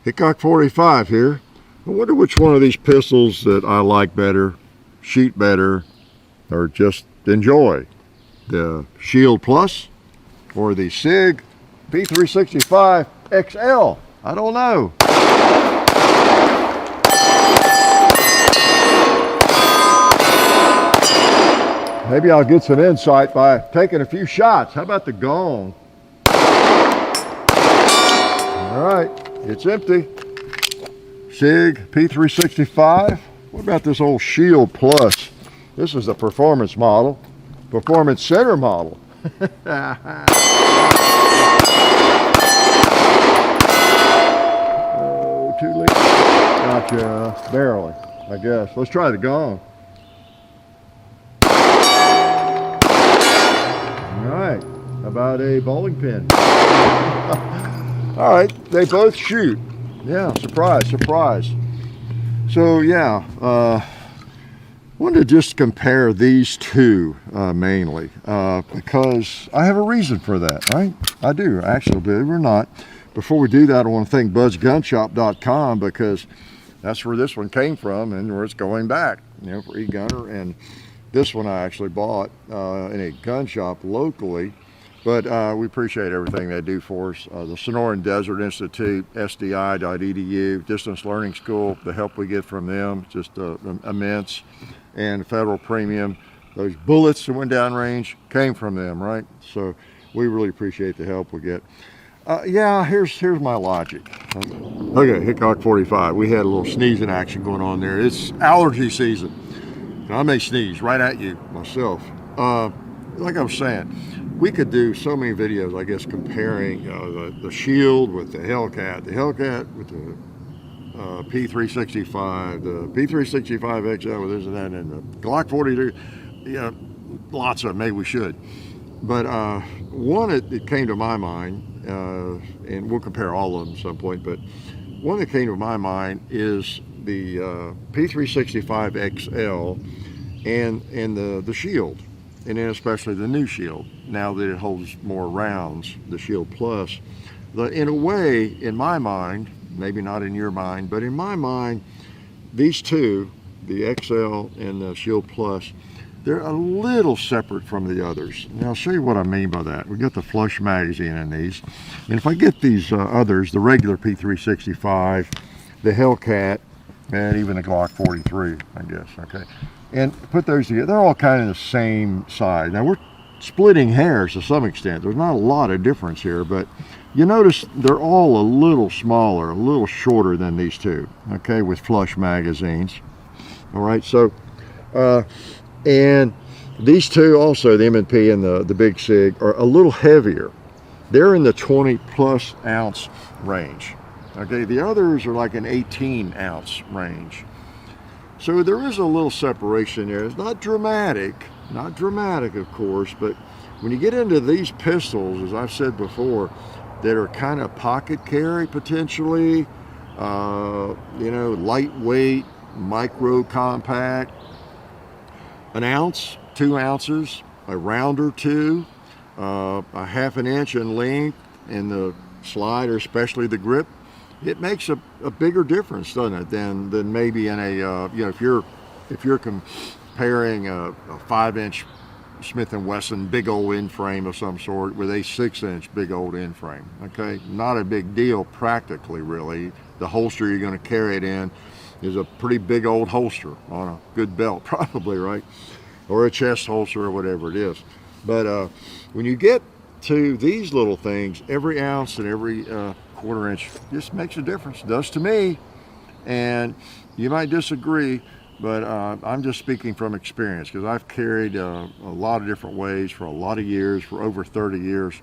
Hickok 45 here. I wonder which one of these pistols that I like better, shoot better, or just enjoy. The Shield Plus or the SIG P365 XL. I don't know. Maybe I'll get some insight by taking a few shots. How about the gong? All right, it's empty. SIG P365. What about this old Shield Plus? This is the performance model, performance center model. Oh, 2 liters. Gotcha. Barely, I guess. Let's try the gong. All right. How about a bowling pin? All right. They both shoot. Yeah. Surprise, surprise. So yeah. Wanted to just compare these two mainly because I have a reason for that, right? I do, actually, believe it or not. Before we do that, I want to thank budsgunshop.com because that's where this one came from and where it's going back, you know, for e-gunner. And this one I actually bought in a gun shop locally, but we appreciate everything they do for us. The Sonoran Desert Institute, SDI.edu, Distance Learning School, the help we get from them, just immense. And Federal Premium, those bullets that went downrange came from them, right? So we really appreciate the help we get. Yeah, here's my logic. Okay, Hickok 45. We had a little sneezing action going on there. It's allergy season. And I may sneeze right at you myself. Like I was saying, we could do so many videos, I guess, comparing the Shield with the Hellcat with the P365, the P365 XL with this and that, and the Glock 42. Yeah, lots of them. Maybe we should. But one that came to my mind, and we'll compare all of them at some point, but one that came to my mind is the P365 XL and the Shield, and then especially the new Shield, now that it holds more rounds, the Shield Plus. In a way, in my mind, maybe not in your mind, but in my mind, these two, the XL and the Shield Plus, they're a little separate from the others. Now I'll show you what I mean by that. We got the flush magazine in these, and if I get these others, the regular P365, the Hellcat, and even the Glock 43, I guess, okay, and put those together, they're all kind of the same size. Now we're splitting hairs to some extent. There's not a lot of difference here, but you notice they're all a little smaller, a little shorter than these two, okay, with flush magazines. All right, so, and these two also, the M&P and the Big SIG, are a little heavier. They're in the 20 plus ounce range. Okay, the others are like an 18 ounce range. So there is a little separation there. It's not dramatic, of course, but when you get into these pistols, as I've said before, that are kind of pocket carry potentially, you know, lightweight, micro compact, an ounce, 2 ounces, a round or two, a ½ an inch in length in the slide, or especially the grip, it makes a bigger difference, doesn't it, than maybe in a, you know, if you're comparing a 5-inch Smith Wesson big old end frame of some sort with a 6-inch big old end frame. Okay, not a big deal practically, really. The holster you're going to carry it in is a pretty big old holster on a good belt, probably, right? Or a chest holster or whatever it is. But when you get to these little things, every ounce and every quarter inch just makes a difference. It does to me. And you might disagree, but I'm just speaking from experience, because I've carried a lot of different ways for a lot of years, for over 30 years,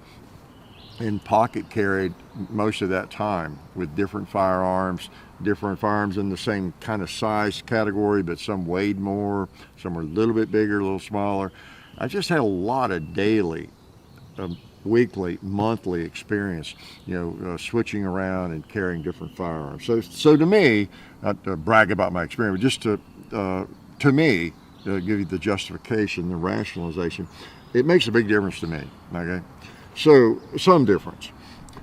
and pocket carried most of that time with different firearms in the same kind of size category, but some weighed more, some were a little bit bigger, a little smaller. I just had a lot of daily, weekly, monthly experience, you know, switching around and carrying different firearms. So to me, not to brag about my experience, but just to me, to give you the justification, the rationalization, it makes a big difference to me, okay? So, some difference.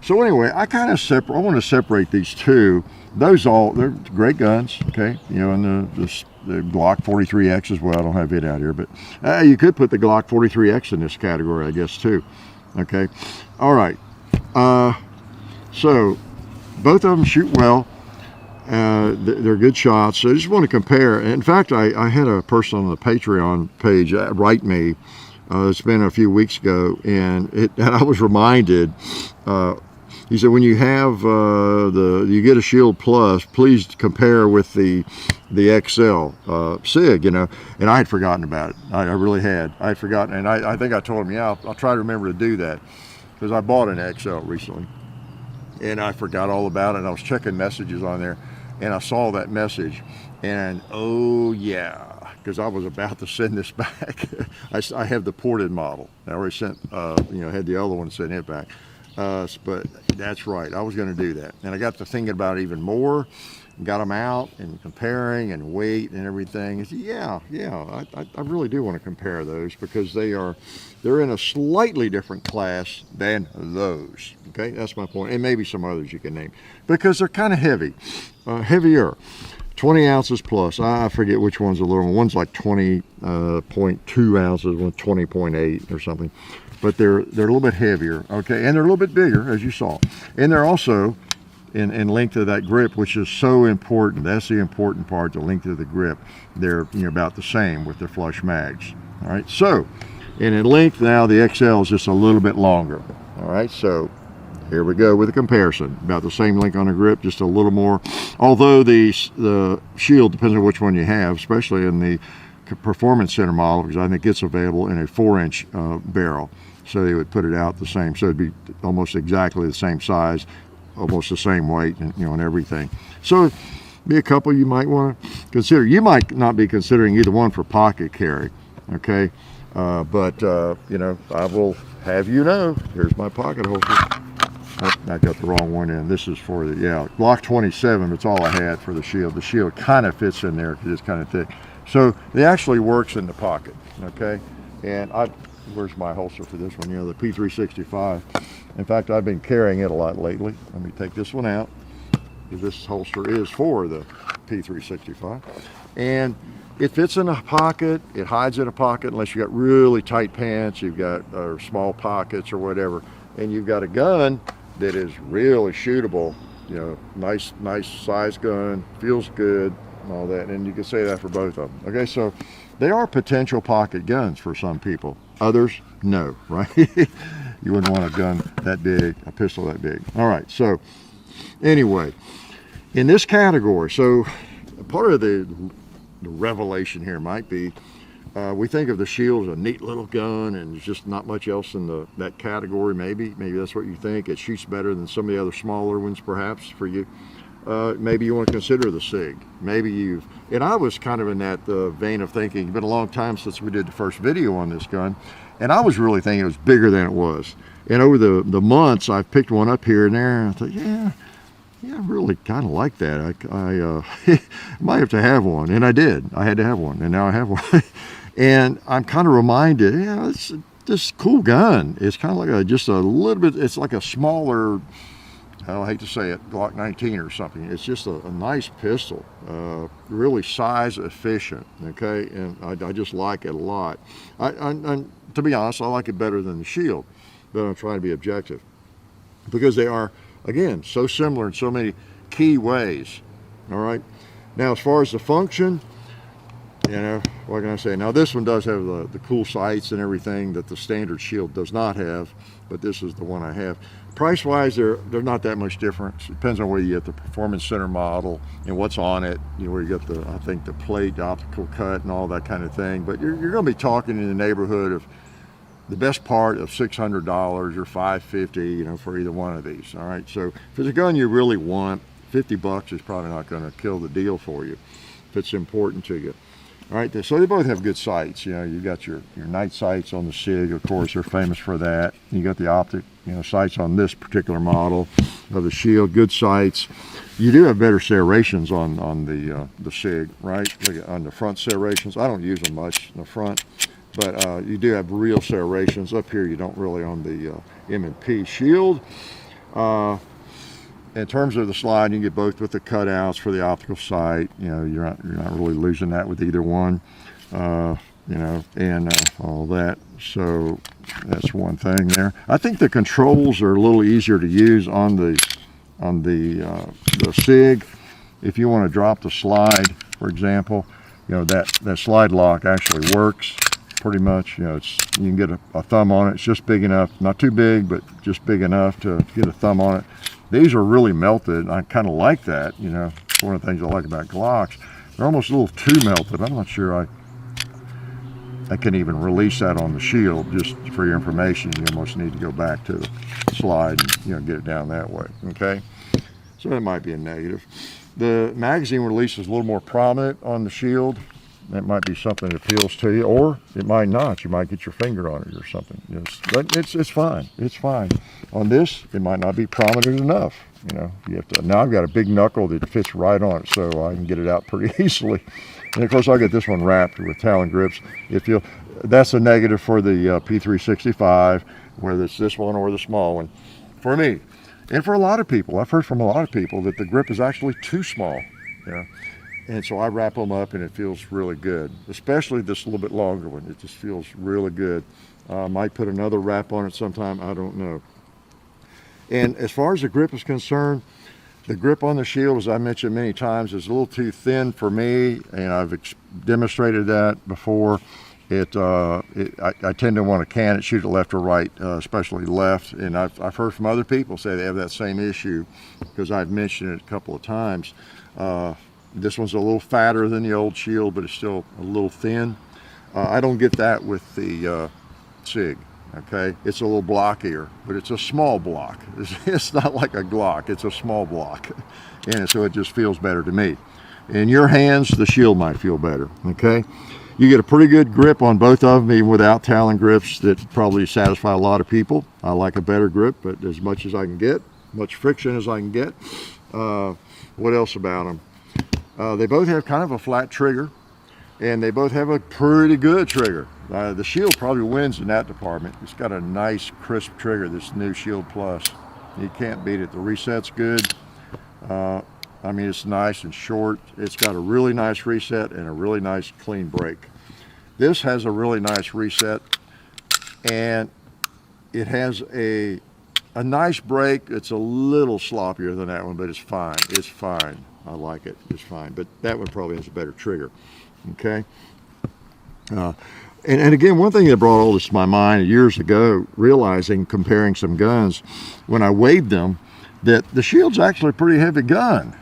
So anyway, I want to separate these two. They're great guns, okay? You know, and the Glock 43X as well. I don't have it out here, but you could put the Glock 43X in this category, I guess, too. Okay, all right. So both of them shoot well. They're good shots. So I just want to compare. In fact, I had a person on the Patreon page write me. It's been a few weeks ago, and I was reminded. He said, when you have you get a Shield Plus, please compare with the XL SIG, you know. And I had forgotten about it. I really had. I had forgotten, and I think I told him, yeah, I'll try to remember to do that, because I bought an XL recently, and I forgot all about it. And I was checking messages on there, and I saw that message, and oh yeah, because I was about to send this back. I have the ported model. I already sent, had the other one, sent it back. But that's right, I was going to do that, and I got to thinking about it even more, got them out and comparing and weight and everything. Said, yeah, I really do want to compare those, because they're in a slightly different class than those. Okay, that's my point, and maybe some others you can name, because they're kind of heavy, heavier. 20 ounces plus. I forget which one's a little one. One's like 20.2 ounces, one's 20.8 or something. But they're a little bit heavier, okay, and they're a little bit bigger, as you saw. And they're also in length of that grip, which is so important. That's the important part, the length of the grip. They're about the same with their flush mags. All right, so, and in length now, the XL is just a little bit longer. All right, so here we go with a comparison. About the same length on the grip, just a little more. Although the Shield, depends on which one you have, especially in the Performance Center model, because I think it's available in a 4-inch barrel. So they would put it out the same, so it'd be almost exactly the same size, almost the same weight, and and everything. So be a couple you might want to consider. You might not be considering either one for pocket carry, okay? But I will have you know. Here's my pocket holster. Oh, I got the wrong one in. This is for the Glock 27. That's all I had for the Shield. The Shield kind of fits in there because it's kind of thick. So it actually works in the pocket, okay? And where's my holster for this one? The P365. In fact, I've been carrying it a lot lately. Let me take this one out. This holster is for the P365. And it fits in a pocket. It hides in a pocket unless you got really tight pants, you've got small pockets or whatever. And you've got a gun that is really shootable, nice size gun, feels good, and all that. And you can say that for both of them. Okay, so they are potential pocket guns for some people. Others, no, right? You wouldn't want a gun that big, a pistol that big. All right, so anyway, in this category, so part of the revelation here might be, we think of the Shield as a neat little gun, and there's just not much else in that category. Maybe that's what you think. It shoots better than some of the other smaller ones, perhaps, for you. Maybe you want to consider the SIG. And I was kind of in that vein of thinking. It's been a long time since we did the first video on this gun, and I was really thinking it was bigger than it was. And over the months, I've picked one up here and there, and I thought, yeah, I really kind of like that. I might have to have one, and I did. I had to have one, and now I have one. And I'm kind of reminded, it's this cool gun. It's kind of like just a little bit. It's like a smaller, I hate to say it, Glock 19 or something. It's just a nice pistol, really size efficient, okay? And I just like it a lot. To be honest, I like it better than the Shield, but I'm trying to be objective, because they are, again, so similar in so many key ways, all right? Now, as far as the function, what can I say? Now, this one does have the cool sights and everything that the standard Shield does not have, but this is the one I have. Price-wise, they're not that much difference. It depends on where you get the Performance Center model and what's on it. Where you get I think the plate, the optical cut, and all that kind of thing. But you're going to be talking in the neighborhood of the best part of $600 or $550, for either one of these. All right. So if it's a gun you really want, $50 is probably not going to kill the deal for you if it's important to you. All right, so they both have good sights. You got your night sights on the SIG, of course, they're famous for that. You got the optic, sights on this particular model of the Shield, good sights. You do have better serrations on the SIG, right? Look on the front serrations. I don't use them much in the front, but you do have real serrations. Up here, you don't really on the M&P Shield. In terms of the slide, you get both with the cutouts for the optical sight. You know, you're not really losing that with either one. You know, and all that. So that's one thing there. I think the controls are a little easier to use on the SIG. If you want to drop the slide, for example, you know, that slide lock actually works pretty much. You know, you can get a thumb on it. It's just big enough, not too big, but just big enough to get a thumb on it. These are really melted. I kind of like that. You know, it's one of the things I like about Glocks. They're almost a little too melted. I'm not sure I can even release that on the Shield. Just for your information, you almost need to go back to the slide and, you know, get it down that way. Okay, so that might be a negative. The magazine release is a little more prominent on the Shield. That might be something that appeals to you, or it might not. You might get your finger on it or something. But it's fine. It's fine. On this, it might not be prominent enough. You know, you have to. Now I've got a big knuckle that fits right on it, so I can get it out pretty easily. And of course, I'll get this one wrapped with Talon grips. That's a negative for the P365, whether it's this one or the small one. For me, and for a lot of people, I've heard from a lot of people that the grip is actually too small. You know? And so I wrap them up and it feels really good, especially this little bit longer one. It just feels really good. I might put another wrap on it sometime, I don't know. And as far as the grip is concerned, the grip on the Shield, as I mentioned many times, is a little too thin for me, and I've demonstrated that before. I tend to want to can it, shoot it left or right, especially left. And I've heard from other people say they have that same issue because I've mentioned it a couple of times. This one's a little fatter than the old Shield, but it's still a little thin. I don't get that with the SIG. Okay, it's a little blockier, but it's a small block. It's not like a Glock, it's a small block. And so it just feels better to me. In your hands, the Shield might feel better, okay? You get a pretty good grip on both of them, even without Talon grips that probably satisfy a lot of people. I like a better grip, but as much as I can get, much friction as I can get. What else about them? They both have kind of a flat trigger, and they both have a pretty good trigger. The Shield probably wins in that department. It's got a nice crisp trigger, this new Shield Plus. You can't beat it. The reset's good. I mean, it's nice and short. It's got a really nice reset and a really nice clean break. This has a really nice reset, and it has a nice break. It's a little sloppier than that one, but it's fine. It's fine. I like it. It's fine. But that one probably has a better trigger. Okay. And again, one thing that brought all this to my mind years ago, realizing, comparing some guns, when I weighed them, that the Shield's actually a pretty heavy gun,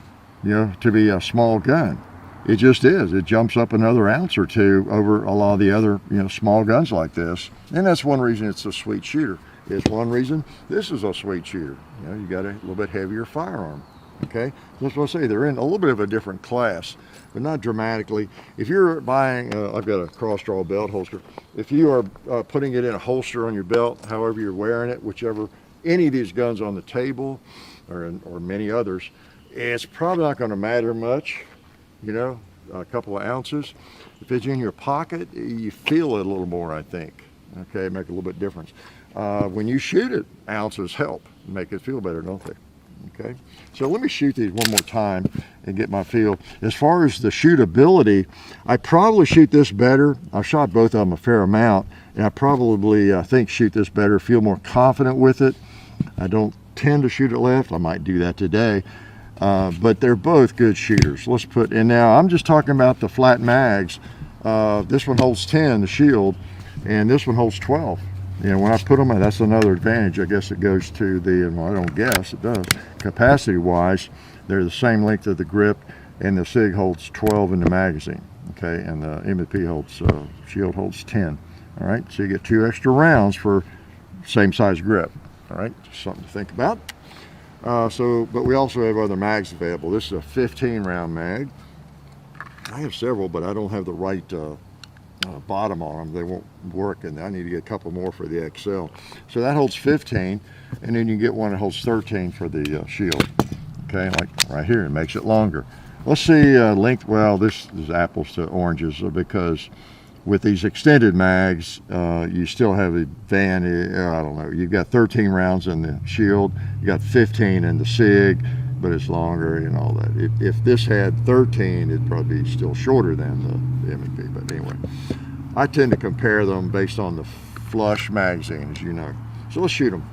you know, to be a small gun. It just is. It jumps up another ounce or two over a lot of the other, you know, small guns like this. And that's one reason it's a sweet shooter. It's one reason this is a sweet shooter. You know, you got a little bit heavier firearm. Okay, that's what I say. They're in a little bit of a different class, but not dramatically. If you're buying, I've got a cross-draw belt holster. If you are putting it in a holster on your belt, however you're wearing it, whichever, any of these guns on the table, or many others, it's probably not going to matter much. You know, a couple of ounces. If it's in your pocket, you feel it a little more, I think. Okay, make a little bit difference. When you shoot it, ounces help make it feel better, don't they? Okay, so let me shoot these one more time and get my feel. As far as the shootability, I probably shoot this better. I've shot both of them a fair amount, and I probably think shoot this better, feel more confident with it. I don't tend to shoot it left. I might do that today, but they're both good shooters. Let's put, and now I'm just talking about the flat mags. This one holds 10, the Shield, and this one holds 12. You know, when I put them in, that's another advantage. I guess it goes to the, well, I don't guess, it does. Capacity-wise, they're the same length of the grip, and the SIG holds 12 in the magazine, okay? And the M&P holds, Shield holds 10, all right? So you get 2 extra rounds for same size grip, all right? Just something to think about. But we also have other mags available. This is a 15-round mag. I have several, but I don't have the right bottom on them. They won't work, and I need to get a couple more for the XL. So that holds 15, and then you get one that holds 13 for the Shield. Okay, like right here, it makes it longer. Let's see length. Well, this is apples to oranges because with these extended mags, you still have a I don't know, you've got 13 rounds in the Shield, you got 15 in the SIG, but it's longer and all that. If this had 13, it'd probably be still shorter than the M&P, but anyway. I tend to compare them based on the flush magazine, as you know. So let's shoot them,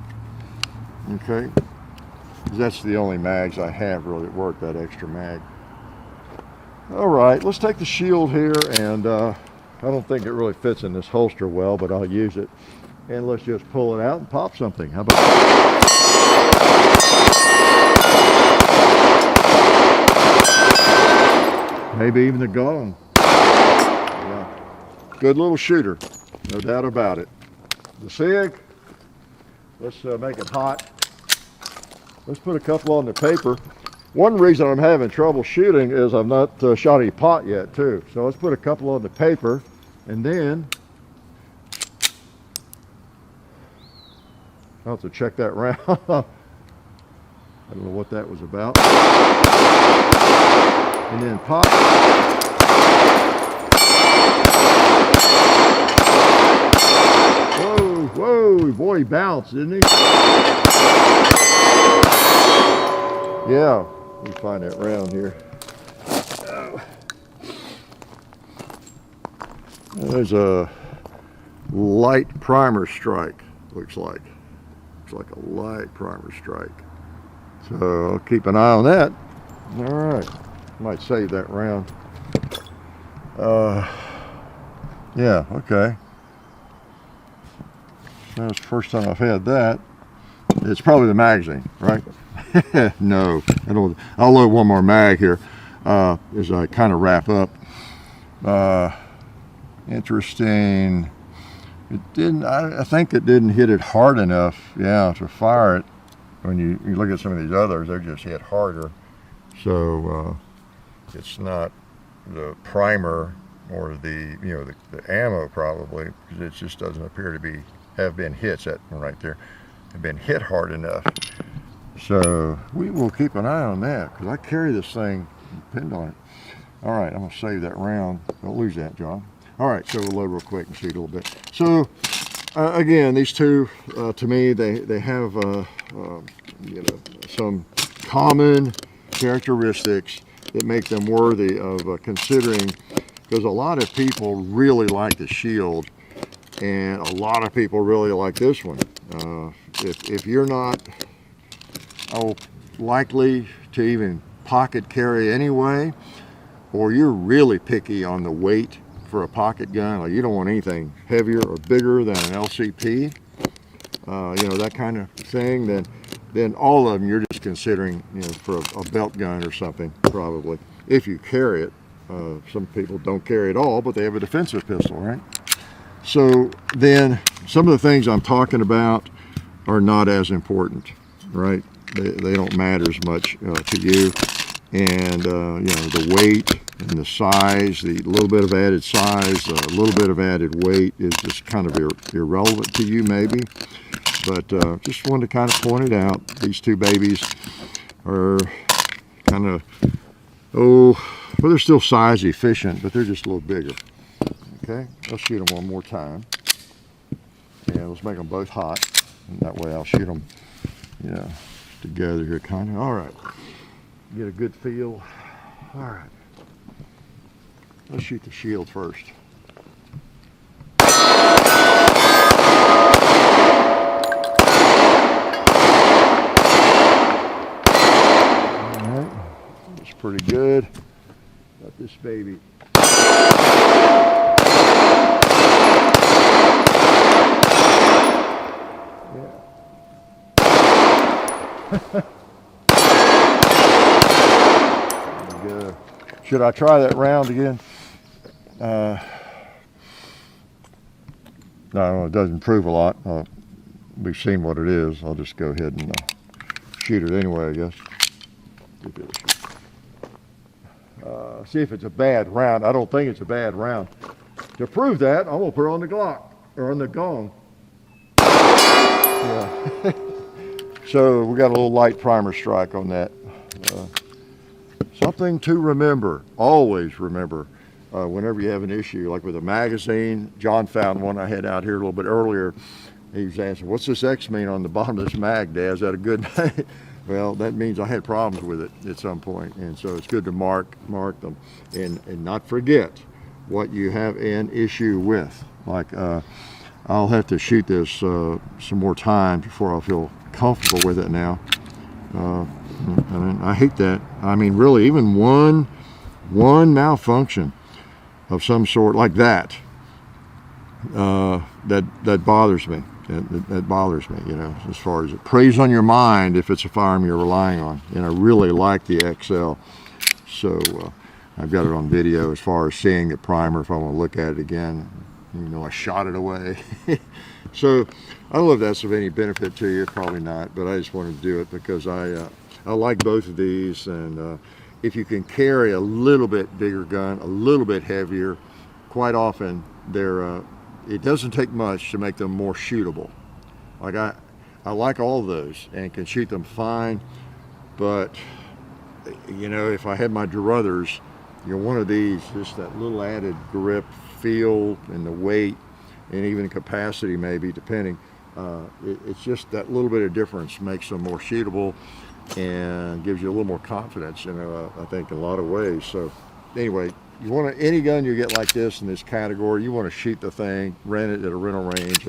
okay? That's the only mags I have really that work, that extra mag. All right, let's take the Shield here, and I don't think it really fits in this holster well, but I'll use it. And let's just pull it out and pop something. How about that? Maybe even the gong. Yeah. Good little shooter, no doubt about it. The SIG, let's make it hot. Let's put a couple on the paper. One reason I'm having trouble shooting is I've not shot any pot yet too. So let's put a couple on the paper, and then I'll have to check that round. I don't know what that was about. And then pop. Whoa, whoa, boy, he bounced, didn't he? Yeah, let me find that round here. There's a light primer strike, looks like. Looks like a light primer strike. So I'll keep an eye on that. All right, might save that round. Yeah, okay. That's the first time I've had that. It's probably the magazine, right? No, I don't. I'll load one more mag here as I kind of wrap up. Interesting. It didn't. I think it didn't hit it hard enough, yeah, to fire it. When you look at some of these others, they're just hit harder. So it's not the primer or the the ammo probably, because it just doesn't appear to have been hits. That one right there have been hit hard enough. So we will keep an eye on that, because I carry this thing, depend on it. All right, I'm gonna save that round. Don't lose that, John. All right, so we'll load real quick and shoot a little bit. So again, these two, to me, they have some common characteristics that make them worthy of considering, because a lot of people really like the Shield, and a lot of people really like this one. If you're not likely to even pocket carry anyway, or you're really picky on the weight for a pocket gun, like you don't want anything heavier or bigger than an LCP, that kind of thing, then all of them you're just considering, for a belt gun or something, probably, if you carry it. Some people don't carry it all, but they have a defensive pistol, right? So then some of the things I'm talking about are not as important, right? They don't matter as much to you. And the weight and the size, the little bit of added size, a little bit of added weight is just kind of irrelevant to you maybe. But just wanted to kind of point it out. These two babies are kind of, well, they're still size efficient, but they're just a little bigger. Okay, let's shoot them one more time. And let's make them both hot. And that way I'll shoot them, together here kind of. All right. Get a good feel. All right. Let's shoot the Shield first. All right. That's pretty good. Got this baby. Yeah. Should I try that round again? No, it doesn't prove a lot. We've seen what it is. I'll just go ahead and shoot it anyway, I guess. See if it's a bad round. I don't think it's a bad round. To prove that, I'm gonna put it on the Glock, or on the gong. Yeah. So we got a little light primer strike on that. Something to remember, always remember, whenever you have an issue, like with a magazine. John found one I had out here a little bit earlier. He was asking, what's this X mean on the bottom of this mag, Dad? Is that a good mag? Well, that means I had problems with it at some point, and so it's good to mark them and not forget what you have an issue with. Like I'll have to shoot this some more time before I feel comfortable with it now. I mean, I hate that. I mean, really, even one malfunction of some sort like that, that bothers me. That bothers me, you know, as far as it preys on your mind if it's a firearm you're relying on. And I really like the XL, so I've got it on video as far as seeing the primer if I want to look at it again. You know, I shot it away. So I don't know if that's of any benefit to you, probably not, but I just wanted to do it because I like both of these, and if you can carry a little bit bigger gun, a little bit heavier, quite often they're it doesn't take much to make them more shootable. Like I like all of those and can shoot them fine, but you know, if I had my druthers, you know, one of these, just that little added grip, feel, and the weight, and even capacity maybe, depending, it's just that little bit of difference makes them more shootable and gives you a little more confidence, you know, I think in a lot of ways. So anyway, you want any gun you get like this in this category, you want to shoot the thing, rent it at a rental range,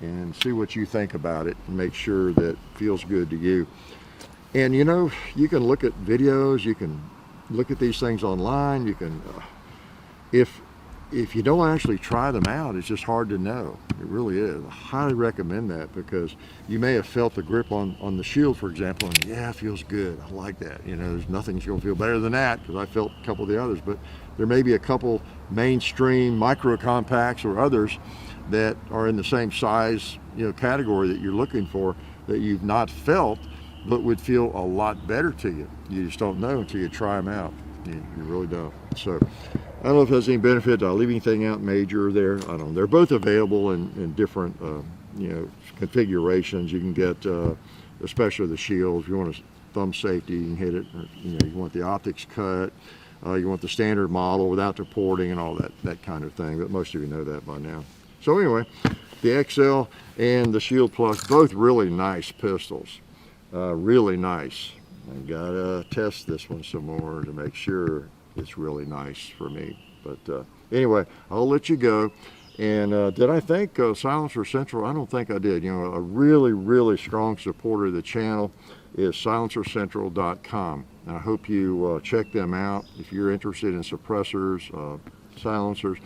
and see what you think about it, and make sure that it feels good to you. And you know, you can look at videos, you can look at these things online, you can if you don't actually try them out, it's just hard to know. It really is. I highly recommend that, because you may have felt the grip on the Shield, for example, and yeah, it feels good. I like that. You know, there's nothing's going to feel better than that, because I felt a couple of the others. But there may be a couple mainstream micro compacts or others that are in the same size, you know, category that you're looking for, that you've not felt, but would feel a lot better to you. You just don't know until you try them out. You really don't. So I don't know if there's any benefit. I'll leave anything out major there. I don't know. They're both available in different you know, configurations. You can get especially the Shield. If you want a thumb safety, you can hit it. Or, you know, you want the optics cut. You want the standard model without the porting and all that kind of thing. But most of you know that by now. So anyway, the XL and the Shield Plus, both really nice pistols. Really nice. I gotta test this one some more to make sure it's really nice for me. But anyway, I'll let you go. And did I thank Silencer Central? I don't think I did. You know, a really strong supporter of the channel is silencercentral.com. And I hope you check them out. If you're interested in suppressors, silencers,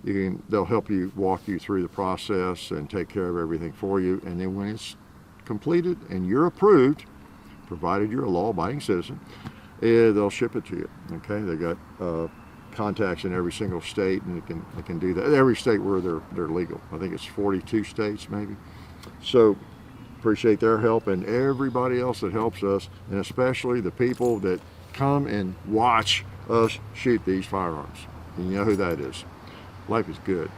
they'll help you, walk you through the process and take care of everything for you. And then when it's completed and you're approved, provided you're a law-abiding citizen, they'll ship it to you. Okay, they got contacts in every single state, and they can do that. Every state where they're legal. I think it's 42 states maybe. So appreciate their help, and everybody else that helps us, and especially the people that come and watch us shoot these firearms. And you know who that is. Life is good.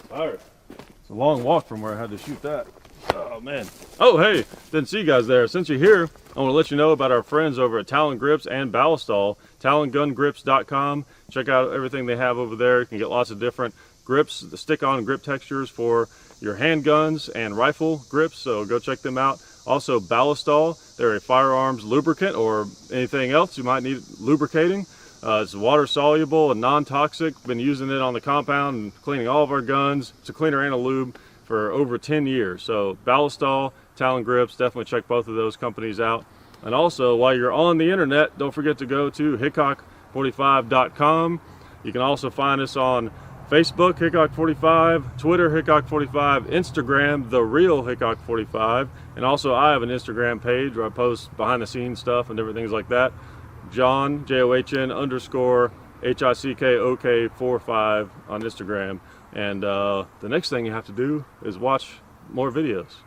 Fire. It's a long walk from where I had to shoot that. Oh man. Oh hey, didn't see you guys there. Since you're here, I want to let you know about our friends over at Talon Grips and Ballistol. TalonGunGrips.com. Check out everything they have over there. You can get lots of different grips, the stick-on grip textures for your handguns and rifle grips, so go check them out. Also Ballistol, they're a firearms lubricant or anything else you might need lubricating. It's water soluble and non-toxic. Been using it on the compound and cleaning all of our guns. It's a cleaner and a lube for over 10 years. So Ballistol, Talon Grips, definitely check both of those companies out. And also, while you're on the internet, don't forget to go to hickok45.com. You can also find us on Facebook, Hickok45, Twitter, Hickok45, Instagram, The Real Hickok45, and also I have an Instagram page where I post behind the scenes stuff and different things like that. John, JOHN_HICKOK45 on Instagram. And the next thing you have to do is watch more videos.